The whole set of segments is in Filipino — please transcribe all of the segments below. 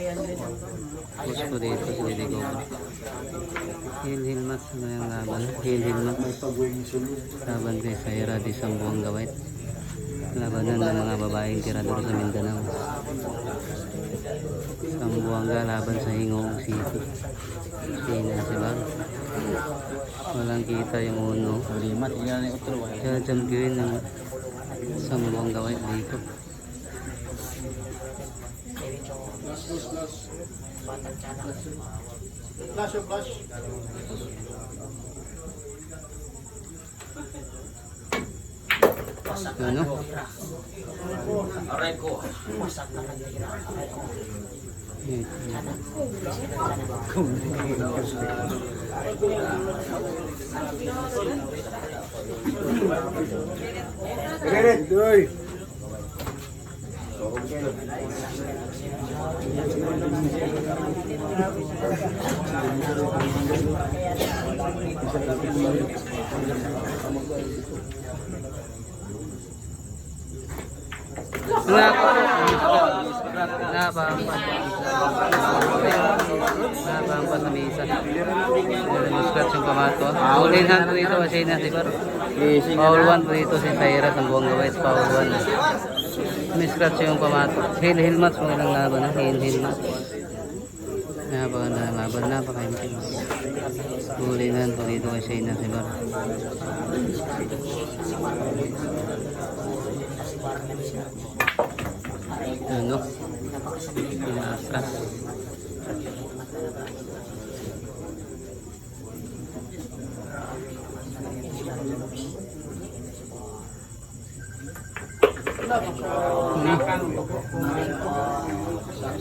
Push ko dito sa Lady Cobra. Hil mat sa yung laban. Hil mat. Laban kay Saira di Sambuanga White. Labanan ng mga babaeng tirador sa Mindanao. Sambuanga laban sa Hingog City. Sina si Bar. Walang kita yung uno. Kaya jam gawin ng Sambuanga White dito. Flash. Ano? Aray ko. Napampas sa misa. Scratch yung pamato. Ulin hand po dito kasi na si Bar. Foul 1 po dito si Saira sa Sambuanga White. Foul 1. May scratch yung pamato. Hill match mo ilang laban. Hill match. Napakaganda ng laban. Napakaintin. Ulin hand po dito kasi na si Bar. Ano? Pinakas.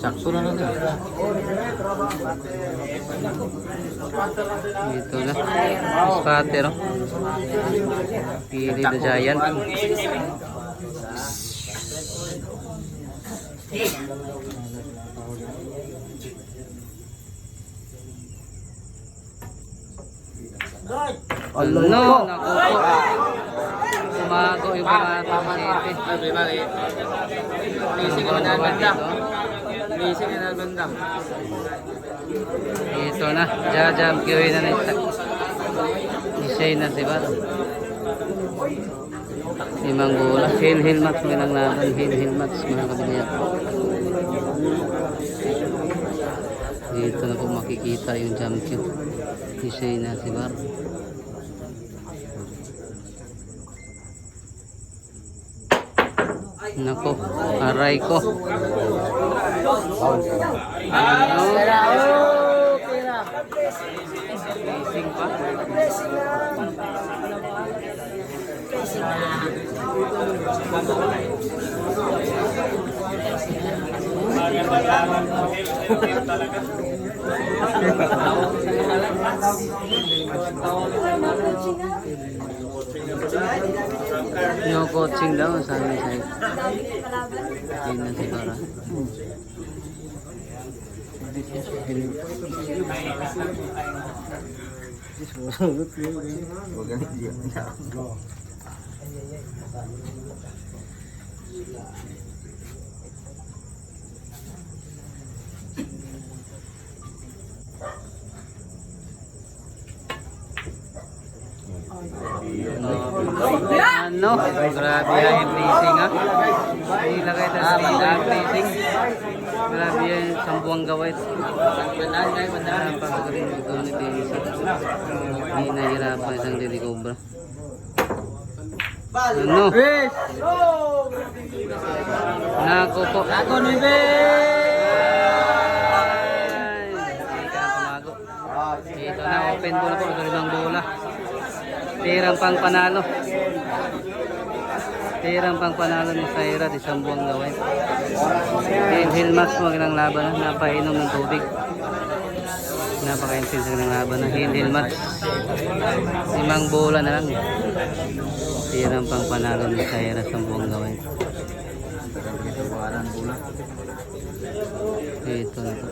Sakto na lang. Dito na. Spatter. Pili the Giant. Ano? Nakuko. Sumago yung pamato ng City. Missing naman ang banda. Missing naman ang banda. Ito na. Jajam kiwi na nita. Isay na si Bar. Limang bola. Hill match mo ilang laban. Hill match mga kabinet. Dito na po makikita yung jump cue. Isay na si Bar. Nako, aray ko. Blessing pa. No coaching daw sabi sa yun na siguro. Ano? Grabe yung blessing ha. Ilagay na sa blessing. Grabe yung Sambuanga White. Napakagaling ito ni Tenisa. Hindi nahirapan isang Lady Cobra. Ano? Nako po. Ako ni Be! Ito na, open bola po. Ito limang bola. Tirang pang panalo. Tirang pang panalo ni Saira di Sambuanga White. Hill match mo ilang laban na. Napainom ng tubig. Napaka-intense ng laban na. Hill match. Limang bola na lang. Tirang pang panalo ni Saira Sambuanga White. Ito na po.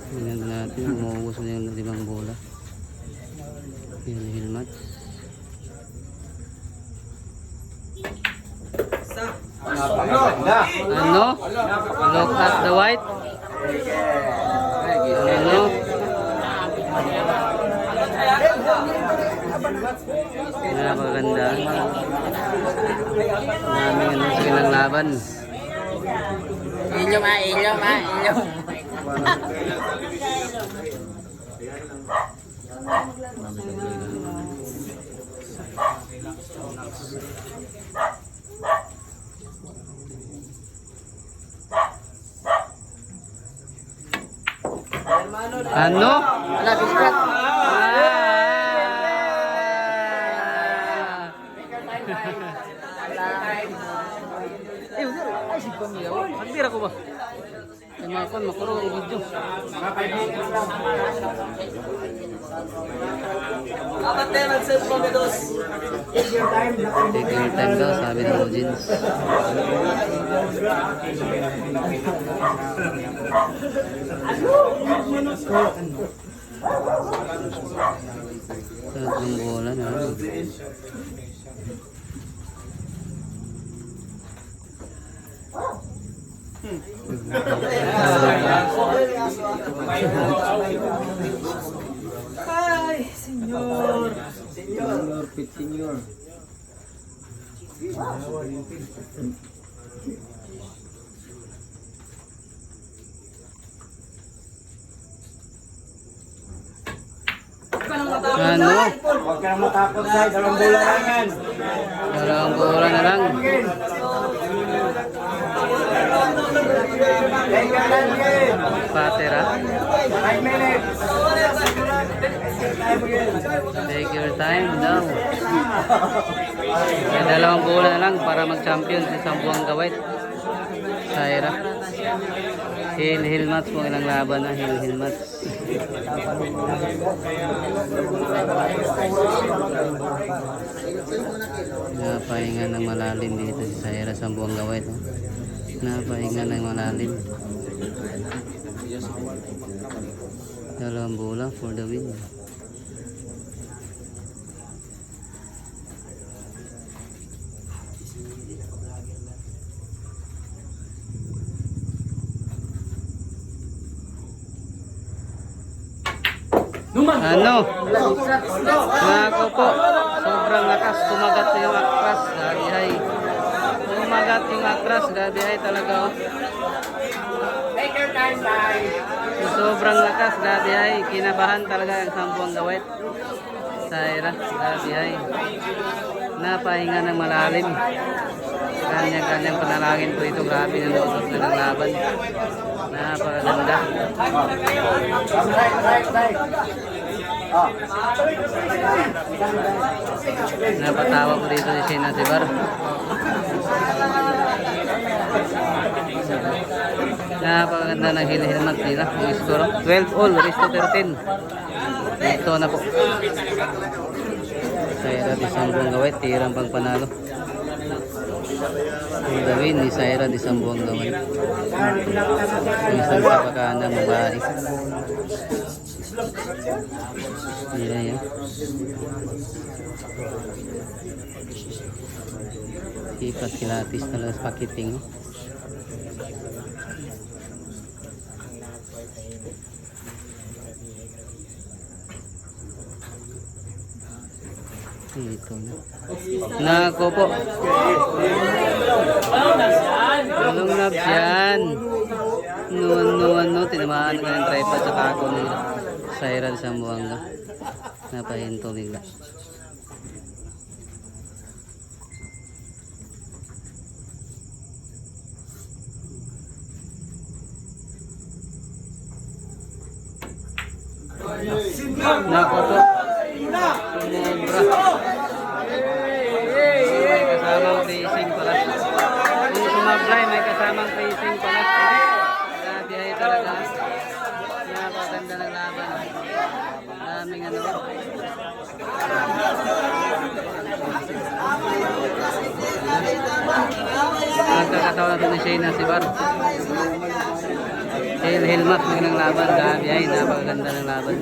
Tingnan natin, umuubos na yung limang bola. Hill match. Ano? Look at the white. Ano? Napakaganda. Daming ano silang laban. Inyong inyong. Ano? Wala, biskat. Ay, si Pamiyaw. Agtira ko ba? Ay, makon, makuro ang video. Take your time daw, sabi ng audience. Tatlong bola na. Ay, senyor. Senyor, pit senyor. Ano? Huwag ka na matakot, Sai. Dalawang bola lang yan. Dalawang bola na lang. Take your time, game. Patera. 5 minutes. Take your time daw. May dalawang bola na lang para mag-champion si Sambuanga White. Saira. Hill match po ilang laban na. Hill match. Napahinga ng malalim dito si Saira Sambuanga White. Napahinga ng malalim. Dalawang bola for the win. Ano? Nako po. Sobrang lakas. Kumagat yung akras. Gabihay. Kumagat yung akras. Gabihay talaga. Oh. Take your time, guys. Sobrang lakas. Gabihay. Kinabahan talaga ang Sambuanga White. Saira. Gabihay. Napahinga ng malalim. Kanyang panalangin po ito. Grabe na loob na ng laban. Napakaganda. Napatawa ko dito si Shayna Sibar. Napakaganda ng hilmat nila. Yung score 12-all, race to 13. Ito na po. Saira di Sambuanga White, tirang pang panalo. Ang gawin ni Saira di Sambuanga White. Isang kapakanan babae. Iya ya. Ipat kilatis talaga sa pakiting. Ito na. Nako po. Anong nabyan? No, tinamaan ko ng tripod sa kako ni Saira di Sambuanga. Napahinto bigla. Nako po. Sumobra. May kasamang facing pala. Kung sumablay, may kasamang facing pala. Grabe talaga. Napakaganda ng laban. Daming ano. Nagkakatawa na ito ni Shayna Sibar. Hilmat ng laban. Grabe ay napakaganda ng laban.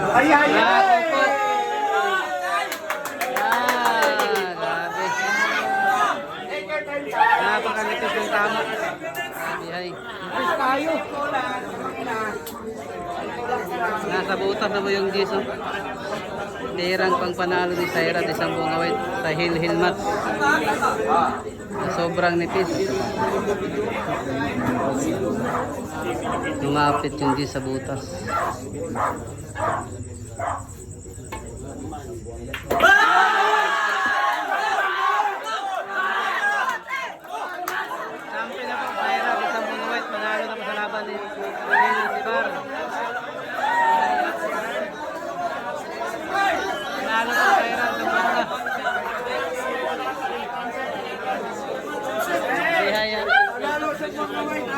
Ay, ay, ay! Grabe. Napakalipis yung tama. Ay, Tayo! nasa butas na mo yung Gis. Oh. Tirang pang panalo ni Saira at isang buong awit sa Hill match. Sobrang nipis. Lumapit yung Gis sa butas. Champion na po Saira at isang buong awit. Panalo na po sa laban ni Sibar. Panalo po Saira at isang buong awit. Bihaya. Lalo sa mga